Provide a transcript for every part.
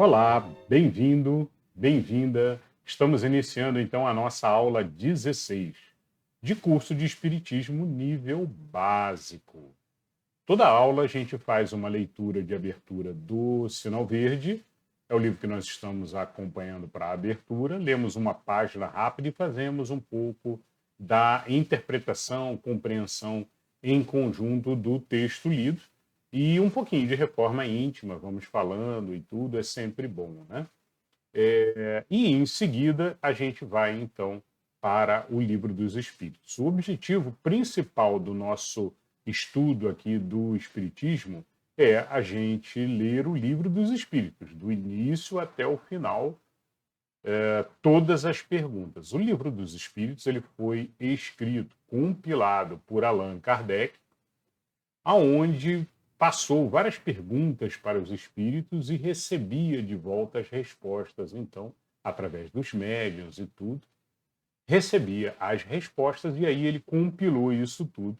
Olá, bem-vindo, bem-vinda. Estamos iniciando então a nossa aula 16 de curso de Espiritismo nível básico. Toda aula a gente faz uma leitura de abertura do Sinal Verde, é o livro que nós estamos acompanhando para a abertura. Lemos uma página rápida e fazemos um pouco da interpretação, compreensão em conjunto do texto lido. E um pouquinho de reforma íntima, vamos falando e tudo, é sempre bom, né? E em seguida a gente vai então para o Livro dos Espíritos. O objetivo principal do nosso estudo aqui do Espiritismo é a gente ler o Livro dos Espíritos, do início até o final, todas as perguntas. O Livro dos Espíritos ele foi escrito, compilado por Allan Kardec, aonde passou várias perguntas para os espíritos e recebia de volta as respostas, então, através dos médiuns e tudo, recebia as respostas e aí ele compilou isso tudo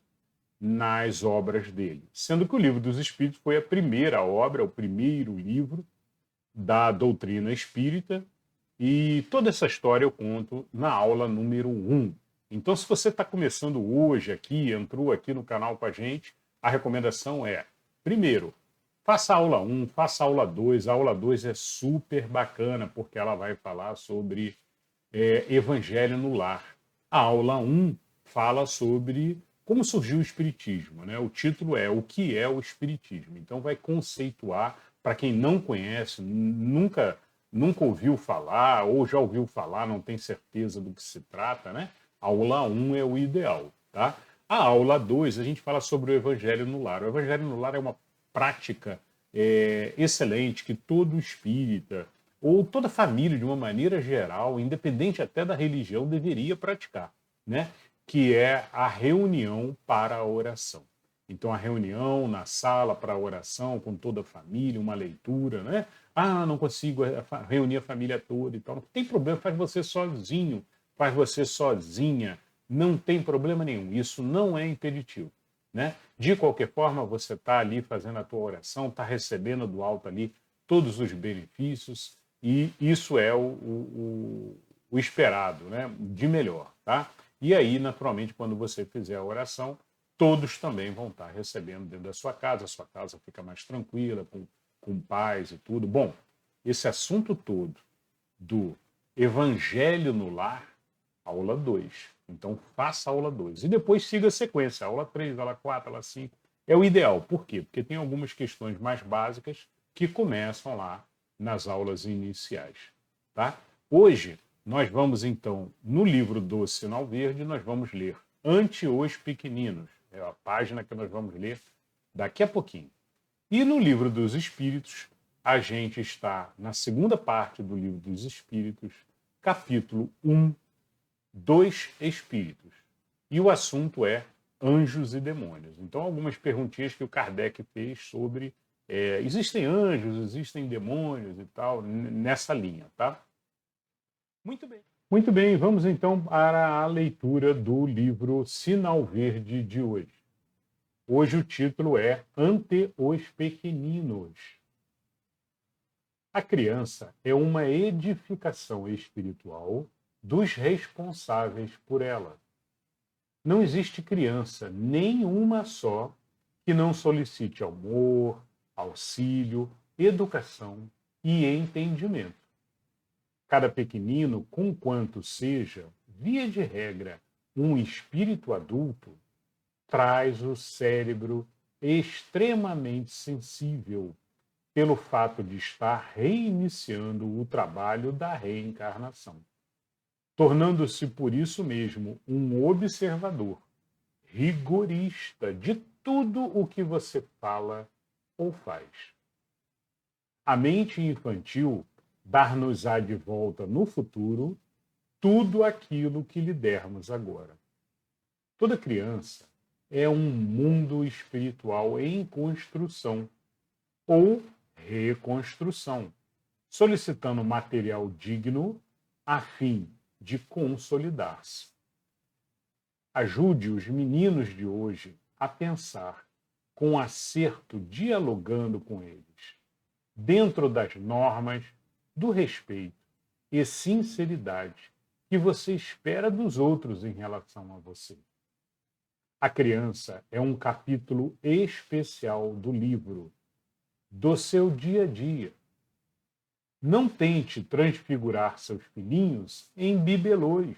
nas obras dele. Sendo que o Livro dos Espíritos foi a primeira obra, o primeiro livro da doutrina espírita, e toda essa história eu conto na aula número 1. Então, se você está começando hoje aqui, entrou aqui no canal com a gente, a recomendação é, primeiro, faça a aula 1, faça a aula 2. A aula 2 é super bacana, porque ela vai falar sobre Evangelho no Lar. A aula 1 fala sobre como surgiu o Espiritismo, né? O título é O que é o Espiritismo? Então vai conceituar, para quem não conhece, nunca ouviu falar, ou já ouviu falar, não tem certeza do que se trata, né? A aula 1 é o ideal, tá? A aula 2, a gente fala sobre o Evangelho no Lar. O Evangelho no Lar é uma prática excelente que todo espírita, ou toda família, de uma maneira geral, independente até da religião, deveria praticar, né? Que é a reunião para a oração. Então, a reunião na sala para a oração, com toda a família, uma leitura, né? Ah, não consigo reunir a família toda e tal. Não tem problema, faz você sozinho, faz você sozinha. Não tem problema nenhum. Isso não é impeditivo, né? De qualquer forma, você está ali fazendo a tua oração, está recebendo do alto ali todos os benefícios e isso é o esperado, né? De melhor, tá? E aí, naturalmente, quando você fizer a oração, todos também vão estar recebendo dentro da sua casa, a sua casa fica mais tranquila, com paz e tudo. Bom, esse assunto todo do Evangelho no Lar, aula 2. Então, faça a aula 2. E depois siga a sequência, aula 3, aula 4, aula 5. É o ideal. Por quê? Porque tem algumas questões mais básicas que começam lá nas aulas iniciais. Tá? Hoje, nós vamos, então, no livro do Sinal Verde, nós vamos ler Ante os Pequeninos. É a página que nós vamos ler daqui a pouquinho. E no livro dos Espíritos, a gente está na segunda parte do livro dos Espíritos, capítulo 1, dos Espíritos. E o assunto é anjos e demônios. Então, algumas perguntinhas que o Kardec fez sobre existem anjos, existem demônios e tal, nessa linha, tá? Muito bem. Muito bem, vamos então para a leitura do livro Sinal Verde de hoje. Hoje o título é Ante os Pequeninos. A criança é uma edificação espiritual dos responsáveis por ela. Não existe criança, nenhuma só, que não solicite amor, auxílio, educação e entendimento. Cada pequenino, conquanto seja, via de regra, um espírito adulto, traz o cérebro extremamente sensível pelo fato de estar reiniciando o trabalho da reencarnação, tornando-se por isso mesmo um observador rigorista de tudo o que você fala ou faz. A mente infantil dar-nos-á de volta no futuro tudo aquilo que lhe dermos agora. Toda criança é um mundo espiritual em construção ou reconstrução, solicitando material digno a fim de consolidar-se. Ajude os meninos de hoje a pensar com acerto, dialogando com eles. dentro das normas do respeito e sinceridade que você espera dos outros em relação a você. A criança é um capítulo especial do livro, do seu dia a dia. Não tente transfigurar seus filhinhos em bibelôs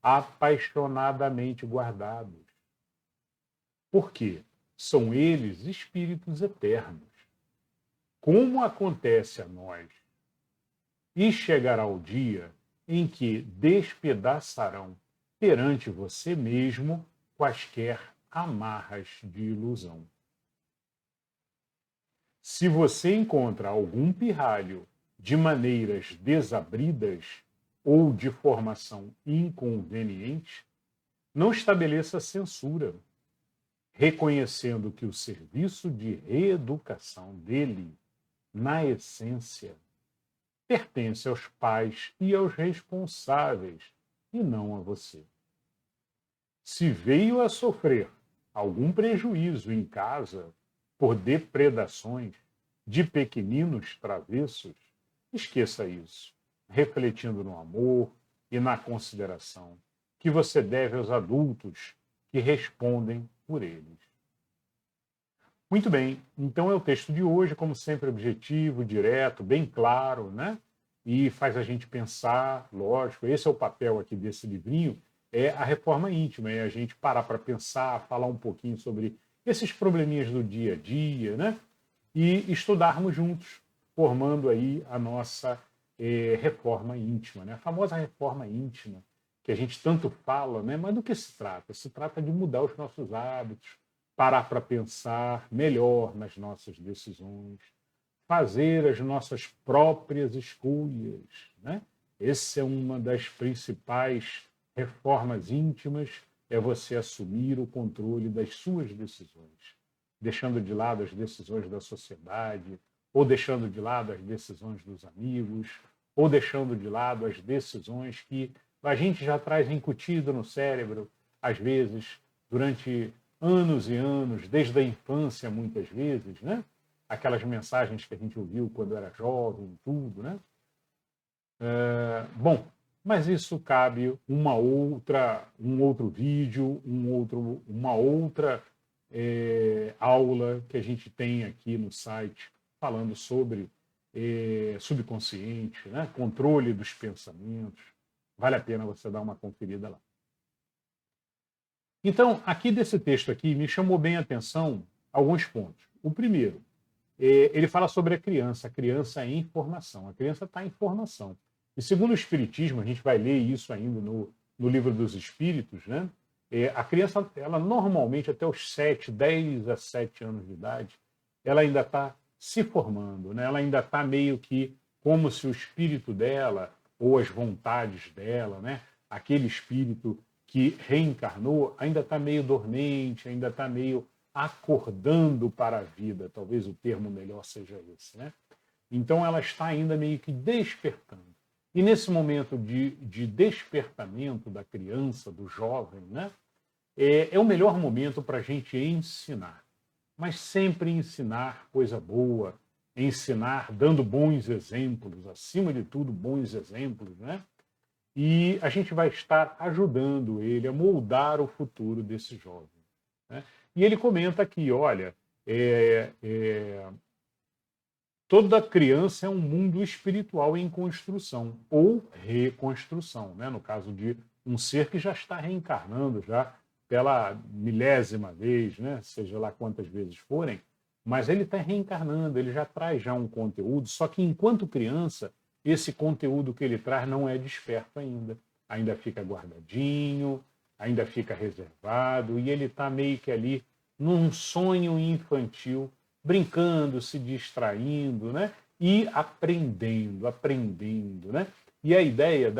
apaixonadamente guardados. Porque são eles espíritos eternos. Como acontece a nós. E chegará o dia em que despedaçarão perante você mesmo quaisquer amarras de ilusão. Se você encontra algum pirralho de maneiras desabridas ou de formação inconveniente, não estabeleça censura, reconhecendo que o serviço de reeducação dele, na essência, pertence aos pais e aos responsáveis, e não a você. Se veio a sofrer algum prejuízo em casa por depredações de pequeninos travessos, esqueça isso, refletindo no amor e na consideração que você deve aos adultos que respondem por eles. Muito bem, então é o texto de hoje, como sempre, objetivo, direto, bem claro, né? E faz a gente pensar, lógico, esse é o papel aqui desse livrinho, é a reforma íntima, é a gente parar para pensar, falar um pouquinho sobre esses probleminhas do dia a dia, né? E estudarmos juntos, formando aí a nossa reforma íntima, né? A famosa reforma íntima, que a gente tanto fala, né? Mas do que se trata? Se trata de mudar os nossos hábitos, parar para pensar melhor nas nossas decisões, fazer as nossas próprias escolhas, né? Essa é uma das principais reformas íntimas, é você assumir o controle das suas decisões, deixando de lado as decisões da sociedade, ou deixando de lado as decisões dos amigos, ou deixando de lado as decisões que a gente já traz incutido no cérebro, às vezes, durante anos e anos, desde a infância, muitas vezes, né? Aquelas mensagens que a gente ouviu quando era jovem, tudo, né? Bom, mas isso cabe um outro vídeo, uma outra aula que a gente tem aqui no site falando sobre subconsciente, né? Controle dos pensamentos. Vale a pena você dar uma conferida lá. Então, aqui desse texto aqui, me chamou bem a atenção alguns pontos. O primeiro, ele fala sobre a criança é em formação. A criança está em formação. E segundo o Espiritismo, a gente vai ler isso ainda no Livro dos Espíritos, né? A criança, ela normalmente, até os 10 a 7 anos de idade, ela ainda está se formando, né? Ela ainda está meio que como se o espírito dela, ou as vontades dela, né? Aquele espírito que reencarnou, ainda está meio dormente, ainda está meio acordando para a vida, talvez o termo melhor seja esse, né? Então ela está ainda meio que despertando. E nesse momento de despertamento da criança, do jovem, né, é o melhor momento para a gente ensinar. Mas sempre ensinar coisa boa, ensinar dando bons exemplos, acima de tudo, bons exemplos, né? E a gente vai estar ajudando ele a moldar o futuro desse jovem, né? E ele comenta aqui, olha, toda criança é um mundo espiritual em construção ou reconstrução, né? No caso de um ser que já está reencarnando já pela milésima vez, né? Seja lá quantas vezes forem, mas ele está reencarnando, ele já traz já um conteúdo, só que enquanto criança, esse conteúdo que ele traz não é desperto ainda. Ainda fica guardadinho, ainda fica reservado, e ele está meio que ali num sonho infantil, brincando, se distraindo, né? E aprendendo, né? E a ideia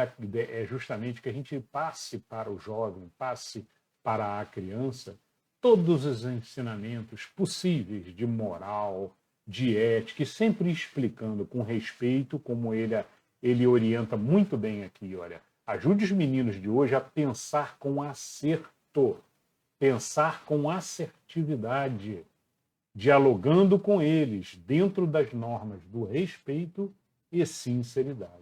é justamente que a gente passe para o jovem, passe para a criança, todos os ensinamentos possíveis de moral, de ética, e sempre explicando com respeito, como ele orienta muito bem aqui, olha, ajude os meninos de hoje a pensar com acerto, pensar com assertividade, dialogando com eles dentro das normas do respeito e sinceridade.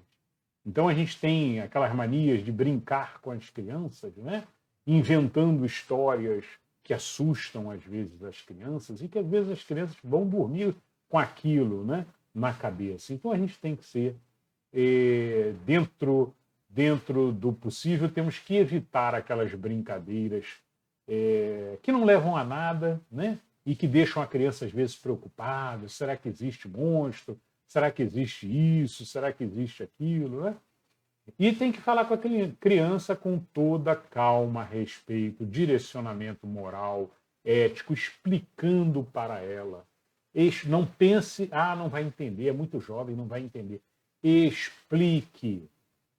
Então a gente tem aquelas manias de brincar com as crianças, né? Inventando histórias que assustam às vezes as crianças e que às vezes as crianças vão dormir com aquilo, né, na cabeça. Então a gente tem que ser dentro do possível, temos que evitar aquelas brincadeiras que não levam a nada, né? E que deixam a criança às vezes preocupada. Será que existe monstro? Será que existe isso? Será que existe aquilo? Né? E tem que falar com a criança com toda calma, respeito, direcionamento moral, ético, explicando para ela. Não pense, não vai entender, é muito jovem, não vai entender. Explique.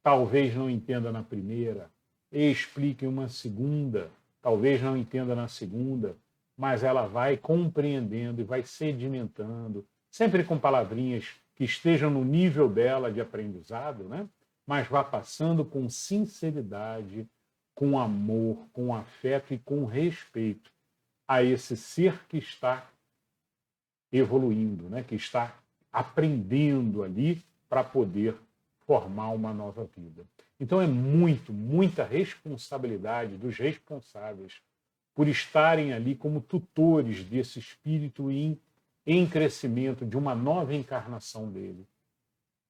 Talvez não entenda na primeira, explique uma segunda, talvez não entenda na segunda, mas ela vai compreendendo e vai sedimentando, sempre com palavrinhas que estejam no nível dela de aprendizado, né? Mas vá passando com sinceridade, com amor, com afeto e com respeito a esse ser que está evoluindo, né? Que está aprendendo ali para poder formar uma nova vida. Então é muita responsabilidade dos responsáveis por estarem ali como tutores desse espírito em crescimento, de uma nova encarnação dele.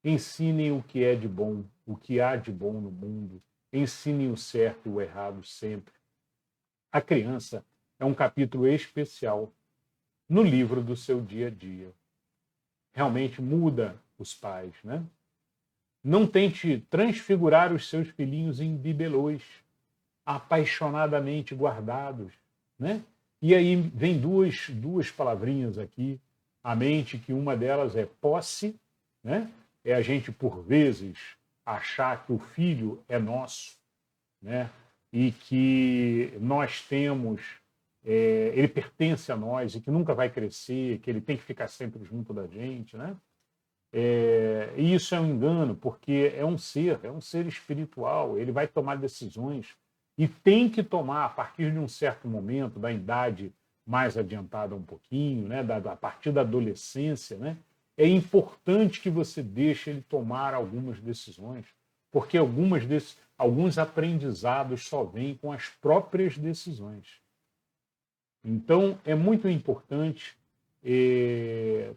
Ensinem o que é de bom, o que há de bom no mundo. Ensinem o certo e o errado sempre. A criança é um capítulo especial no livro do seu dia a dia. Realmente muda os pais, né? Não tente transfigurar os seus filhinhos em bibelôs, apaixonadamente guardados, né? E aí vem duas palavrinhas aqui à mente, que uma delas é posse, né? É a gente, por vezes, achar que o filho é nosso, né? E que nós temos, ele pertence a nós e que nunca vai crescer, que ele tem que ficar sempre junto da gente, né? E isso é um engano, porque é um ser espiritual, ele vai tomar decisões e tem que tomar a partir de um certo momento, da idade mais adiantada um pouquinho, né, a partir da adolescência, né, é importante que você deixe ele tomar algumas decisões, porque alguns aprendizados só vêm com as próprias decisões. Então, é muito importante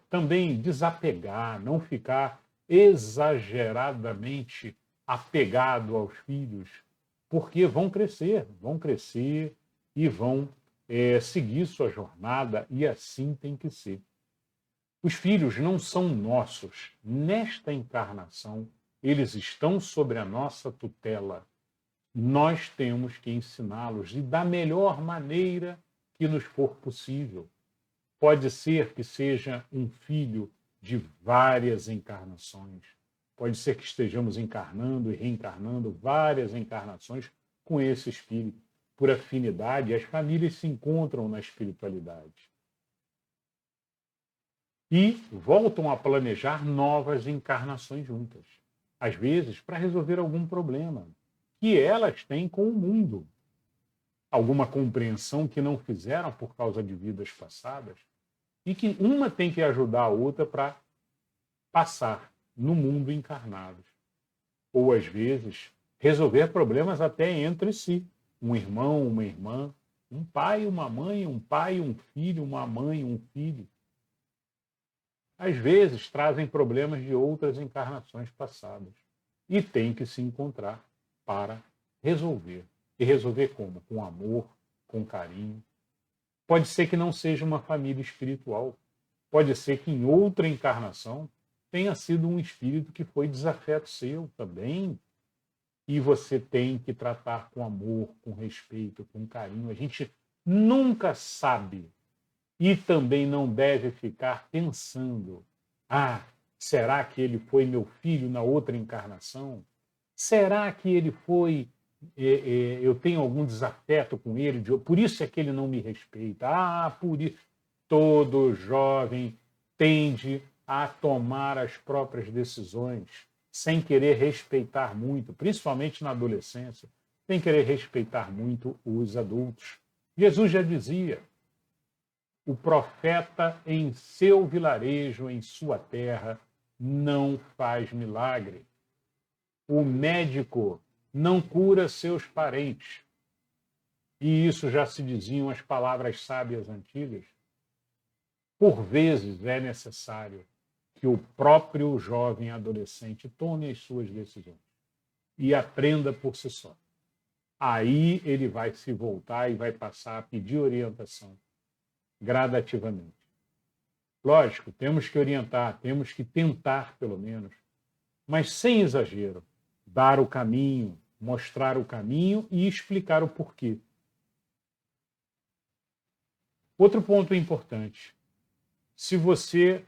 também desapegar, não ficar exageradamente apegado aos filhos, porque vão crescer e vão seguir sua jornada, e assim tem que ser. Os filhos não são nossos. Nesta encarnação, eles estão sobre a nossa tutela. Nós temos que ensiná-los e da melhor maneira que nos for possível. Pode ser que seja um filho de várias encarnações. Pode ser que estejamos encarnando e reencarnando várias encarnações com esse espírito. Por afinidade, as famílias se encontram na espiritualidade. E voltam a planejar novas encarnações juntas. Às vezes, para resolver algum problema que elas têm com o mundo. Alguma compreensão que não fizeram por causa de vidas passadas, e que uma tem que ajudar a outra para passar no mundo encarnados. Ou, às vezes, resolver problemas até entre si. Um irmão, uma irmã, um pai, uma mãe, um pai, um filho, uma mãe, um filho. Às vezes, trazem problemas de outras encarnações passadas. E tem que se encontrar para resolver. E resolver como? Com amor, com carinho. Pode ser que não seja uma família espiritual. Pode ser que em outra encarnação tenha sido um espírito que foi desafeto seu também. E você tem que tratar com amor, com respeito, com carinho. A gente nunca sabe. E também não deve ficar pensando: será que ele foi meu filho na outra encarnação? Será que ele foi... eu tenho algum desafeto com ele, por isso é que ele não me respeita. Por isso. Todo jovem tende a tomar as próprias decisões, sem querer respeitar muito, principalmente na adolescência, sem querer respeitar muito os adultos. Jesus já dizia: O profeta em seu vilarejo, em sua terra, não faz milagre. O médico não cura seus parentes. E isso já se diziam as palavras sábias antigas. Por vezes é necessário que o próprio jovem adolescente tome as suas decisões e aprenda por si só. Aí ele vai se voltar e vai passar a pedir orientação gradativamente. Lógico, temos que orientar, temos que tentar, pelo menos, mas sem exagero, dar o caminho, mostrar o caminho e explicar o porquê. Outro ponto importante. Se você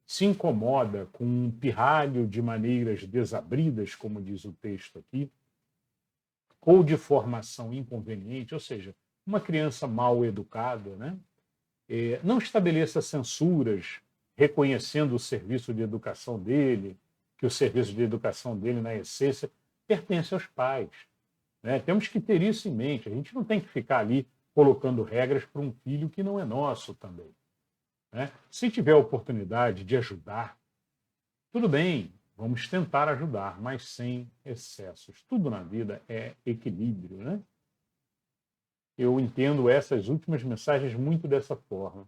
se incomoda com um pirralho de maneiras desabridas, como diz o texto aqui, ou de formação inconveniente, ou seja, uma criança mal educada, né? Não estabeleça censuras reconhecendo o serviço de educação dele, que o serviço de educação dele, na essência, pertence aos pais. Né? Temos que ter isso em mente. A gente não tem que ficar ali colocando regras para um filho que não é nosso também. Né? Se tiver a oportunidade de ajudar, tudo bem, vamos tentar ajudar, mas sem excessos. Tudo na vida é equilíbrio. Né? Eu entendo essas últimas mensagens muito dessa forma.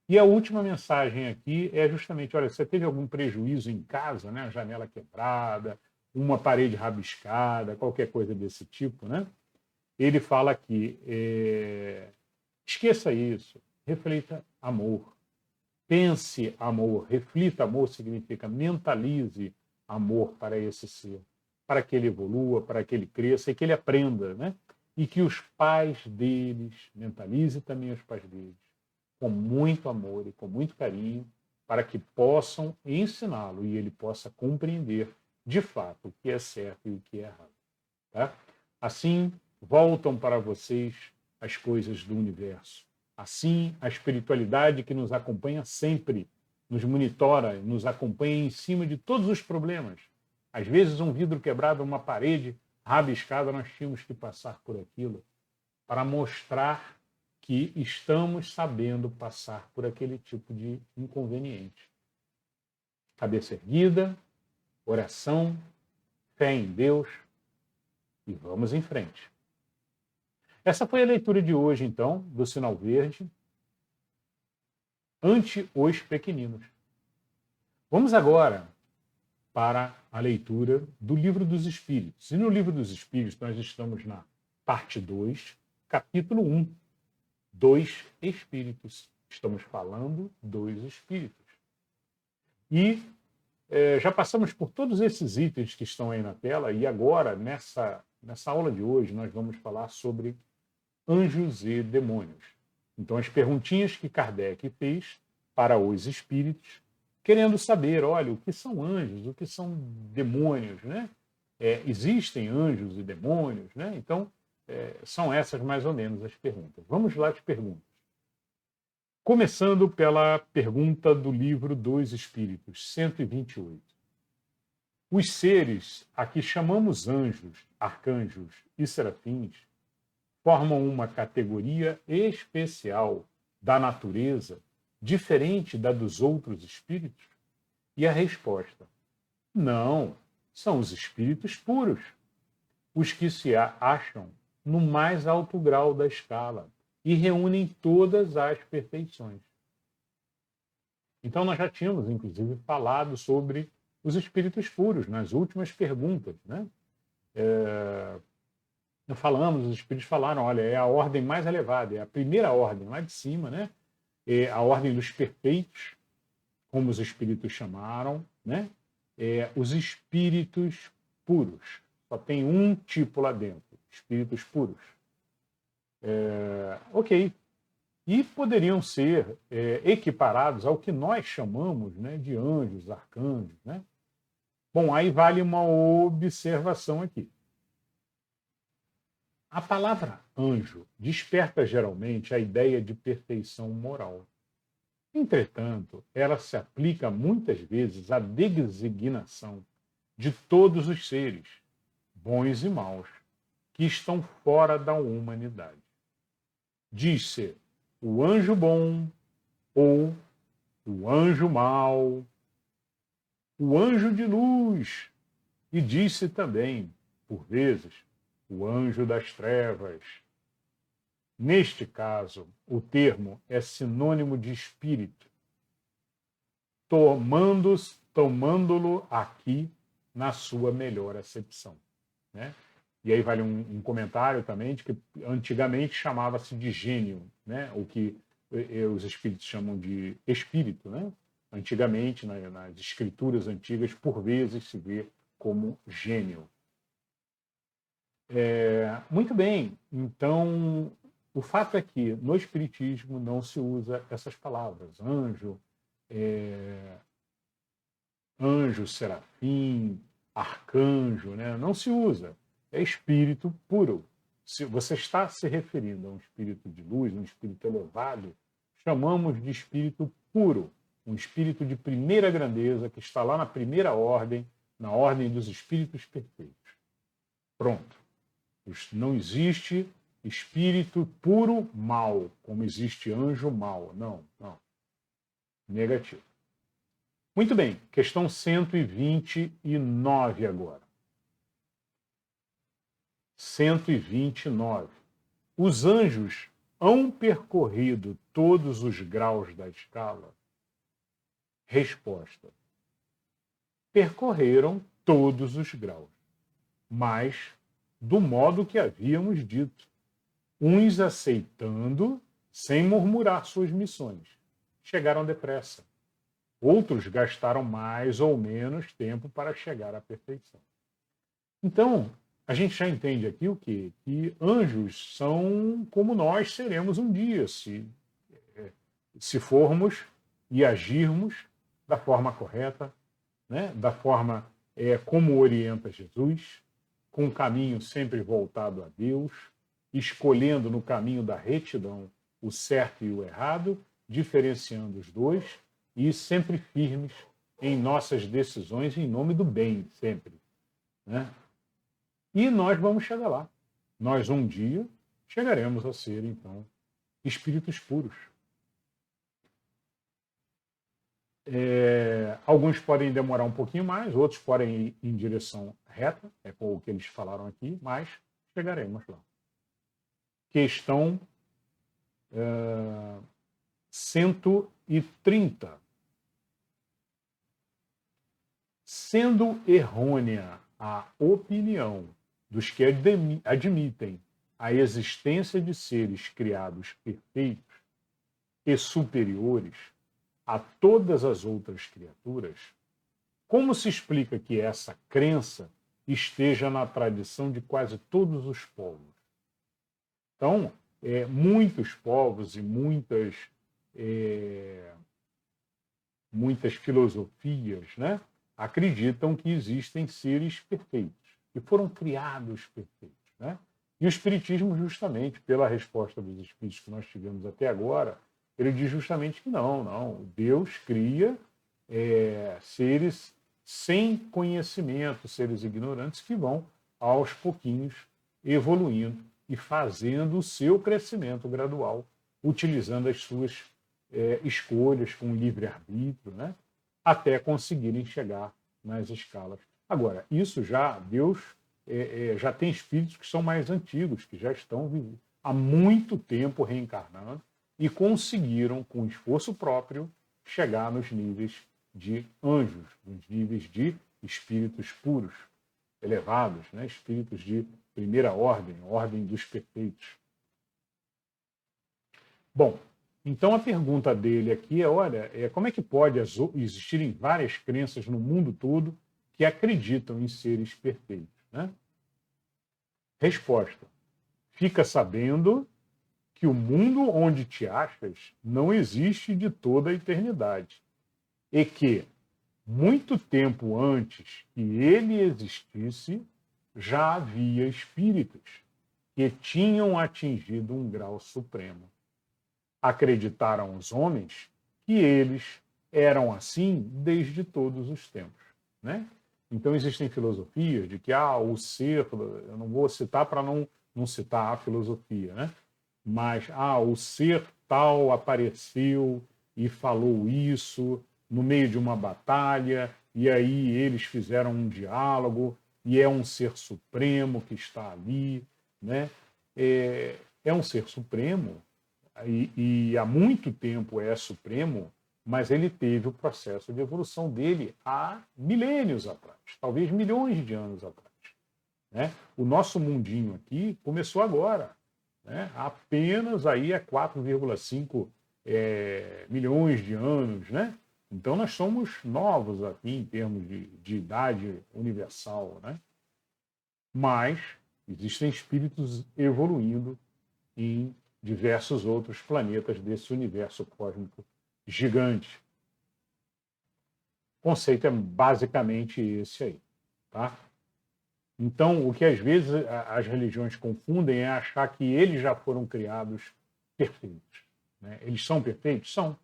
E a última mensagem aqui é justamente, olha, você teve algum prejuízo em casa, né? A janela quebrada, uma parede rabiscada, qualquer coisa desse tipo, né? Ele fala aqui, esqueça isso, reflita amor. Pense amor, reflita amor significa mentalize amor para esse ser, para que ele evolua, para que ele cresça e que ele aprenda, né? E que os pais deles, mentalize também os pais deles, com muito amor e com muito carinho, para que possam ensiná-lo e ele possa compreender de fato o que é certo e o que é errado. Tá? Assim, voltam para vocês as coisas do universo. Assim, a espiritualidade que nos acompanha sempre, nos monitora, nos acompanha em cima de todos os problemas. Às vezes, um vidro quebrado, uma parede rabiscada, nós tínhamos que passar por aquilo para mostrar que estamos sabendo passar por aquele tipo de inconveniente. Cabeça erguida, oração, fé em Deus e vamos em frente. Essa foi a leitura de hoje, então, do Sinal Verde, ante os pequeninos. Vamos agora para a leitura do Livro dos Espíritos. E no Livro dos Espíritos nós estamos na parte 2, capítulo 1, dois espíritos. Estamos falando dos espíritos. E já passamos por todos esses itens que estão aí na tela e agora, nessa aula de hoje, nós vamos falar sobre anjos e demônios. Então, as perguntinhas que Kardec fez para os espíritos, querendo saber, olha, o que são anjos, o que são demônios, né? Existem anjos e demônios, né? Então, são essas mais ou menos as perguntas. Vamos lá às perguntas. Começando pela pergunta do livro dos Espíritos, 128. Os seres a que chamamos anjos, arcanjos e serafins formam uma categoria especial da natureza, diferente da dos outros espíritos? E a resposta: não, são os espíritos puros, os que se acham no mais alto grau da escala e reúnem todas as perfeições. Então, nós já tínhamos, inclusive, falado sobre os espíritos puros nas últimas perguntas, né? Falamos, os espíritos falaram, olha, é a ordem mais elevada, é a primeira ordem, lá de cima, né? É a ordem dos perfeitos, como os espíritos chamaram, né? Os espíritos puros. Só tem um tipo lá dentro, espíritos puros. Ok. E poderiam ser equiparados ao que nós chamamos, né, de anjos, arcanjos, né? Bom, aí vale uma observação aqui. A palavra anjo desperta geralmente a ideia de perfeição moral. Entretanto, ela se aplica muitas vezes à designação de todos os seres, bons e maus, que estão fora da humanidade. Diz-se o anjo bom, ou o anjo mau, o anjo de luz, e disse também, por vezes, o anjo das trevas. Neste caso, o termo é sinônimo de espírito, tomando-lo aqui na sua melhor acepção, né? E aí vale um comentário também de que antigamente chamava-se de gênio, né? O que os espíritos chamam de espírito, né? Antigamente, nas escrituras antigas, por vezes se vê como gênio. Muito bem, então o fato é que no espiritismo não se usa essas palavras, anjo, serafim, arcanjo, né? Não se usa. É espírito puro. Se você está se referindo a um espírito de luz, um espírito elevado, chamamos de espírito puro, um espírito de primeira grandeza que está lá na primeira ordem, na ordem dos espíritos perfeitos. Pronto. Não existe espírito puro mal, como existe anjo mal. Não, não. Negativo. Muito bem, questão 129 agora. 129. Os anjos hão percorrido todos os graus da escala? Resposta. Percorreram todos os graus, mas do modo que havíamos dito, uns aceitando sem murmurar suas missões. Chegaram depressa. Outros gastaram mais ou menos tempo para chegar à perfeição. Então, a gente já entende aqui o quê? Que anjos são como nós seremos um dia, se formos e agirmos da forma correta, né? Da forma como orienta Jesus, com o caminho sempre voltado a Deus, escolhendo no caminho da retidão o certo e o errado, diferenciando os dois e sempre firmes em nossas decisões em nome do bem, sempre, né? E nós vamos chegar lá. Nós, um dia, chegaremos a ser, então, espíritos puros. Alguns podem demorar um pouquinho mais, outros podem ir em direção reta, é com o que eles falaram aqui, mas chegaremos lá. Questão 130. Sendo errônea a opinião dos que admitem a existência de seres criados perfeitos e superiores a todas as outras criaturas, como se explica que essa crença esteja na tradição de quase todos os povos? Então, muitos povos e muitas filosofias, né, acreditam que existem seres perfeitos, que foram criados perfeitos, né? E o Espiritismo, justamente, pela resposta dos Espíritos que nós tivemos até agora, ele diz justamente que não. Deus cria seres sem conhecimento, seres ignorantes, que vão, aos pouquinhos, evoluindo e fazendo o seu crescimento gradual, utilizando as suas escolhas com livre-arbítrio, né? Até conseguirem chegar nas escalas. Agora, isso Deus já tem espíritos que são mais antigos, que já estão há muito tempo reencarnando e conseguiram, com esforço próprio, chegar nos níveis de anjos, nos níveis de espíritos puros, elevados, né? Espíritos de primeira ordem, ordem dos perfeitos. Bom, então a pergunta dele aqui olha, como é que pode existirem várias crenças no mundo todo que acreditam em seres perfeitos, né? Resposta. Fica sabendo que o mundo onde te achas não existe de toda a eternidade e que, muito tempo antes que ele existisse, já havia espíritos que tinham atingido um grau supremo. Acreditaram os homens que eles eram assim desde todos os tempos, né? Então existem filosofias de que o ser, eu não vou citar para não citar a filosofia, né? Mas o ser tal apareceu e falou isso no meio de uma batalha, e aí eles fizeram um diálogo, e é um ser supremo que está ali, né? É um ser supremo, e há muito tempo é supremo, mas ele teve o processo de evolução dele há milênios atrás, talvez milhões de anos atrás. Né? O nosso mundinho aqui começou agora, né? Apenas aí há 4,5 milhões de anos, né? Então nós somos novos aqui em termos de idade universal, né? Mas existem espíritos evoluindo em diversos outros planetas desse universo cósmico gigante. O conceito é basicamente esse aí, tá? Então, o que às vezes as religiões confundem é achar que eles já foram criados perfeitos. Né? Eles são perfeitos? São.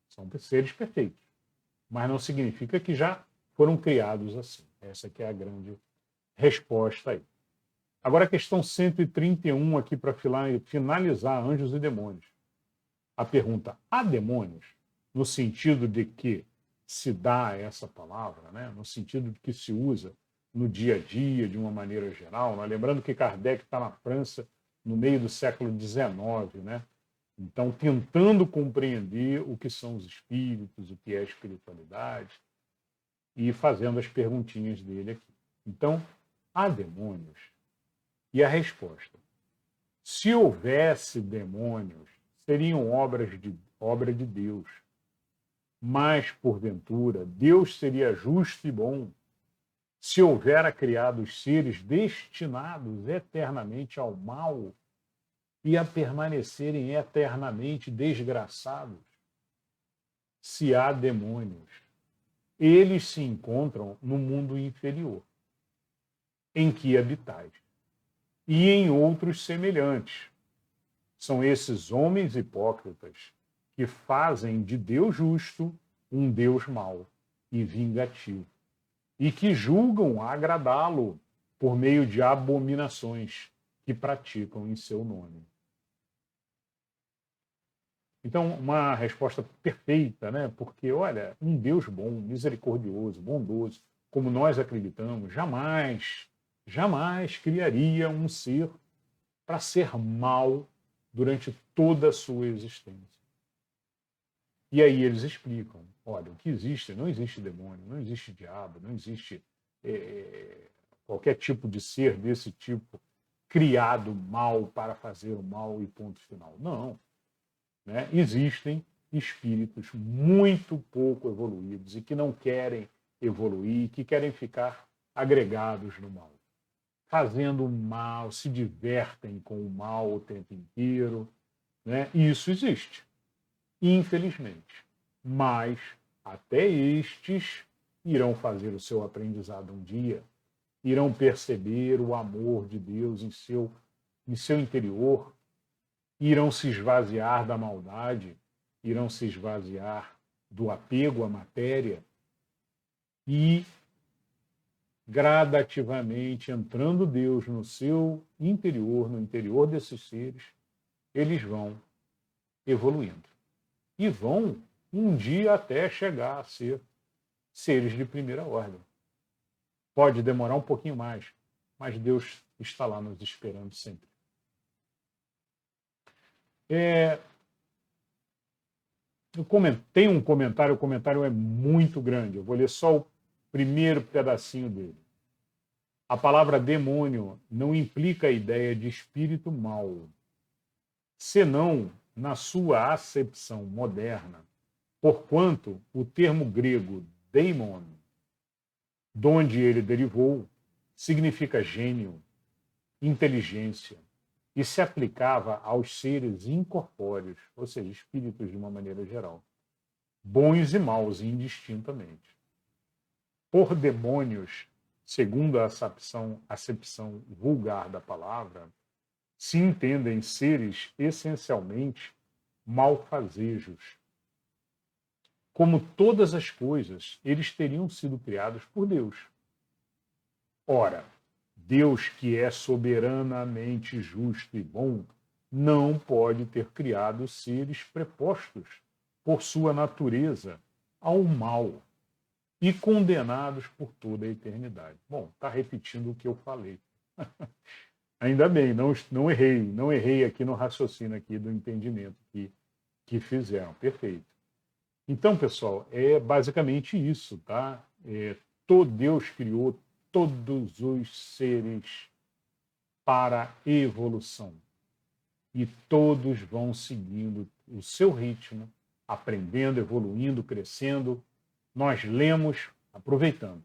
São seres perfeitos. Mas não significa que já foram criados assim. Essa aqui é a grande resposta aí. Agora a questão 131 aqui para finalizar anjos e demônios. A pergunta: há demônios? No sentido de que se dá essa palavra, né? No sentido de que se usa no dia a dia, de uma maneira geral. Né? Lembrando que Kardec está na França no meio do século XIX, né? Então, tentando compreender o que são os espíritos, o que é a espiritualidade, e fazendo as perguntinhas dele aqui. Então, há demônios? E a resposta: se houvesse demônios, seriam obra de Deus. Mas, porventura, Deus seria justo e bom se houvera criado os seres destinados eternamente ao mal e a permanecerem eternamente desgraçados? Se há demônios, eles se encontram no mundo inferior, em que habitais, e em outros semelhantes. São esses homens hipócritas que fazem de Deus justo um Deus mau e vingativo, e que julgam agradá-lo por meio de abominações que praticam em seu nome. Então, uma resposta perfeita, né? Porque, olha, um Deus bom, misericordioso, bondoso, como nós acreditamos, jamais criaria um ser para ser mal durante toda a sua existência. E aí eles explicam: olha, o que existe, não existe demônio, não existe diabo, não existe qualquer tipo de ser desse tipo criado mal para fazer o mal e ponto final. Não. Né? Existem espíritos muito pouco evoluídos e que não querem evoluir, que querem ficar agregados no mal, fazendo o mal, se divertem com o mal o tempo inteiro. Né? E isso existe, infelizmente. Mas até estes irão fazer o seu aprendizado um dia, irão perceber o amor de Deus em seu interior, irão se esvaziar da maldade, irão se esvaziar do apego à matéria e, gradativamente, entrando Deus no seu interior, no interior desses seres, eles vão evoluindo. E vão, um dia, até chegar a ser seres de primeira ordem. Pode demorar um pouquinho mais, mas Deus está lá nos esperando sempre. Tem um comentário, o comentário é muito grande. Eu vou ler só o primeiro pedacinho dele. A palavra demônio não implica a ideia de espírito mau, senão na sua acepção moderna, porquanto o termo grego daimon, donde ele derivou, significa gênio, inteligência, e se aplicava aos seres incorpóreos, ou seja, espíritos de uma maneira geral, bons e maus indistintamente. Por demônios, segundo a acepção vulgar da palavra, se entendem seres essencialmente malfazejos. Como todas as coisas, eles teriam sido criados por Deus. Ora, Deus, que é soberanamente justo e bom, não pode ter criado seres prepostos por sua natureza, ao mal e condenados por toda a eternidade. Bom, está repetindo o que eu falei. Ainda bem, não errei aqui no raciocínio aqui do entendimento que fizeram. Perfeito. Então, pessoal, é basicamente isso, tá? Deus criou todos os seres para evolução. E todos vão seguindo o seu ritmo, aprendendo, evoluindo, crescendo. Nós lemos, aproveitando,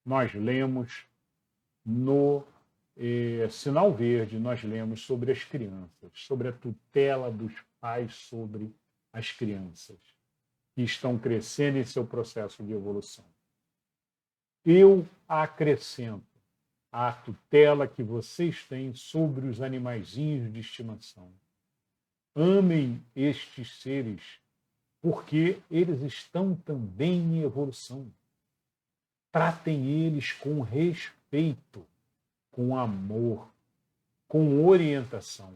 nós lemos no Sinal Verde, nós lemos sobre as crianças, sobre a tutela dos pais sobre as crianças que estão crescendo em seu processo de evolução. Eu acrescento a tutela que vocês têm sobre os animaizinhos de estimação. Amem estes seres, porque eles estão também em evolução. Tratem eles com respeito, com amor, com orientação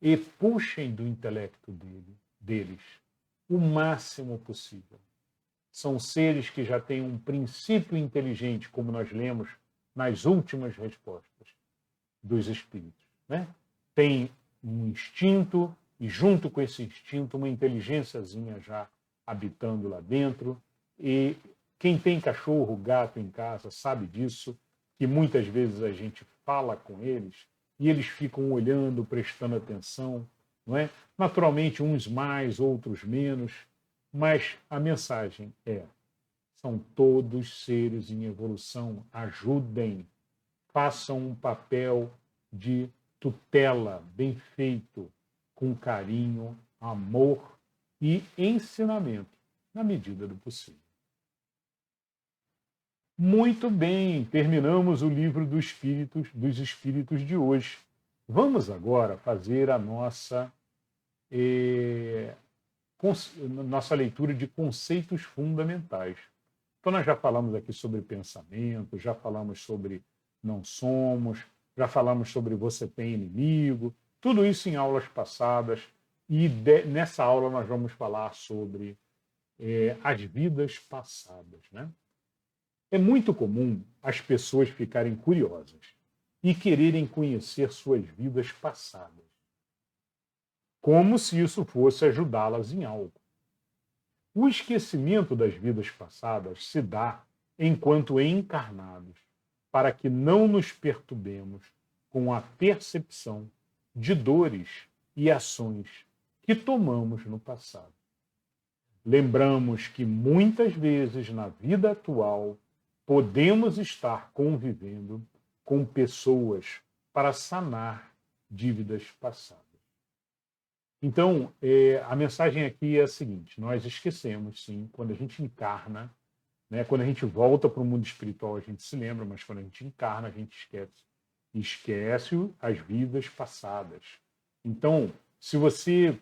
e puxem do intelecto deles o máximo possível. São seres que já têm um princípio inteligente, como nós lemos nas últimas respostas dos espíritos, né? Tem um instinto e, junto com esse instinto, uma inteligênciazinha já habitando lá dentro. E quem tem cachorro, gato em casa sabe disso, que muitas vezes a gente fala com eles e eles ficam olhando, prestando atenção, não é? Naturalmente, uns mais, outros menos, mas a mensagem são todos seres em evolução. Ajudem, façam um papel de tutela bem feito, com carinho, amor e ensinamento, na medida do possível. Muito bem, terminamos o livro dos espíritos de hoje. Vamos agora fazer a nossa leitura de conceitos fundamentais. Então, nós já falamos aqui sobre pensamento, já falamos sobre não somos, já falamos sobre você tem inimigo, tudo isso em aulas passadas. E nessa aula nós vamos falar sobre as vidas passadas, né? É muito comum as pessoas ficarem curiosas e quererem conhecer suas vidas passadas, como se isso fosse ajudá-las em algo. O esquecimento das vidas passadas se dá enquanto encarnados, para que não nos perturbemos com a percepção de dores e ações que tomamos no passado. Lembramos que muitas vezes na vida atual podemos estar convivendo com pessoas para sanar dívidas passadas. Então, a mensagem aqui é a seguinte: nós esquecemos, sim, quando a gente encarna, né, quando a gente volta para o mundo espiritual, a gente se lembra, mas quando a gente encarna, a gente esquece. Esquece as vidas passadas. Então, se você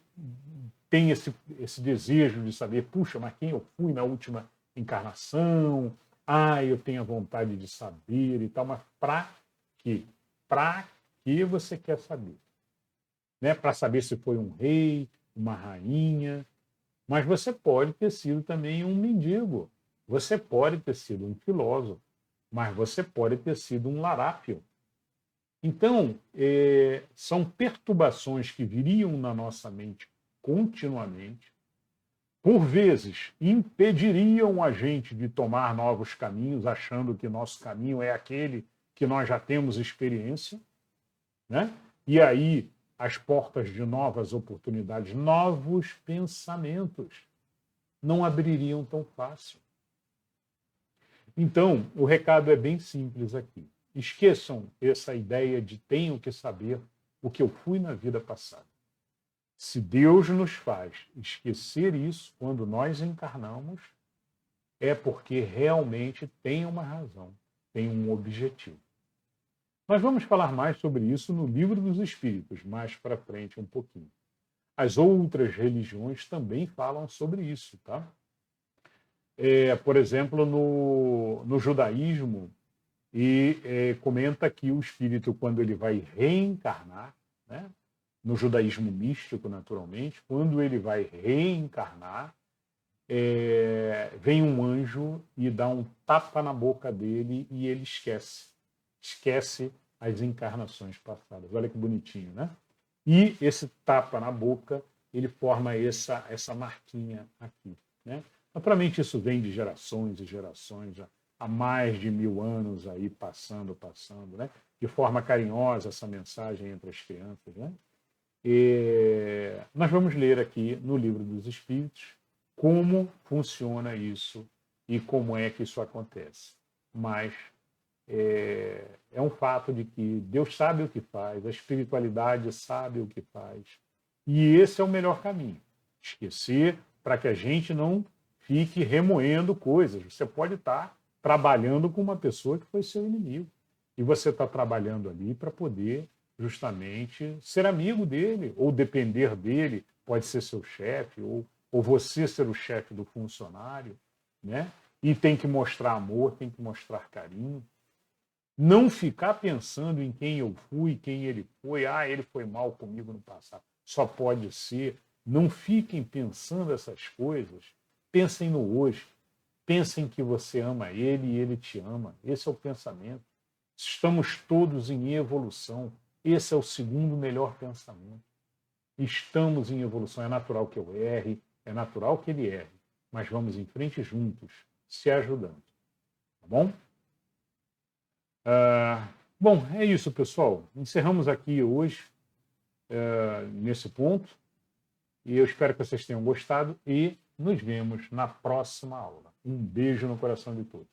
tem esse desejo de saber, puxa, mas quem eu fui na última encarnação? Eu tenho a vontade de saber e tal, mas para quê? Para que você quer saber? Né? Para saber se foi um rei, uma rainha, mas você pode ter sido também um mendigo, você pode ter sido um filósofo, mas você pode ter sido um larápio. Então, são perturbações que viriam na nossa mente continuamente, por vezes impediriam a gente de tomar novos caminhos, achando que nosso caminho é aquele que nós já temos experiência, né? E aí as portas de novas oportunidades, novos pensamentos não abririam tão fácil. Então, o recado é bem simples aqui. Esqueçam essa ideia de tenho que saber o que eu fui na vida passada. Se Deus nos faz esquecer isso quando nós encarnamos, é porque realmente tem uma razão, tem um objetivo. Nós vamos falar mais sobre isso no Livro dos Espíritos, mais para frente um pouquinho. As outras religiões também falam sobre isso, tá? Por exemplo, no judaísmo, comenta que o espírito, quando ele vai reencarnar, né, no judaísmo místico, naturalmente, quando ele vai reencarnar, vem um anjo e dá um tapa na boca dele e ele esquece as encarnações passadas. Olha que bonitinho, né? E esse tapa na boca, ele forma essa marquinha aqui, né? Naturalmente isso vem de gerações e gerações, há mais de 1000 anos aí passando, né? De forma carinhosa essa mensagem entre as crianças, né? E nós vamos ler aqui no Livro dos Espíritos como funciona isso e como é que isso acontece. Mas é um fato de que Deus sabe o que faz, a espiritualidade sabe o que faz. E esse é o melhor caminho. Esquecer para que a gente não fique remoendo coisas. Você pode estar trabalhando com uma pessoa que foi seu inimigo. E você está trabalhando ali para poder justamente ser amigo dele, ou depender dele, pode ser seu chefe, ou você ser o chefe do funcionário, né? E tem que mostrar amor, tem que mostrar carinho. Não ficar pensando em quem eu fui, quem ele foi, ele foi mal comigo no passado. Só pode ser. Não fiquem pensando essas coisas. Pensem no hoje. Pensem que você ama ele e ele te ama. Esse é o pensamento. Estamos todos em evolução. Esse é o segundo melhor pensamento. Estamos em evolução. É natural que eu erre, é natural que ele erre, mas vamos em frente juntos, se ajudando. Tá bom? Bom, é isso, pessoal. Encerramos aqui hoje, nesse ponto, e eu espero que vocês tenham gostado e nos vemos na próxima aula. Um beijo no coração de todos.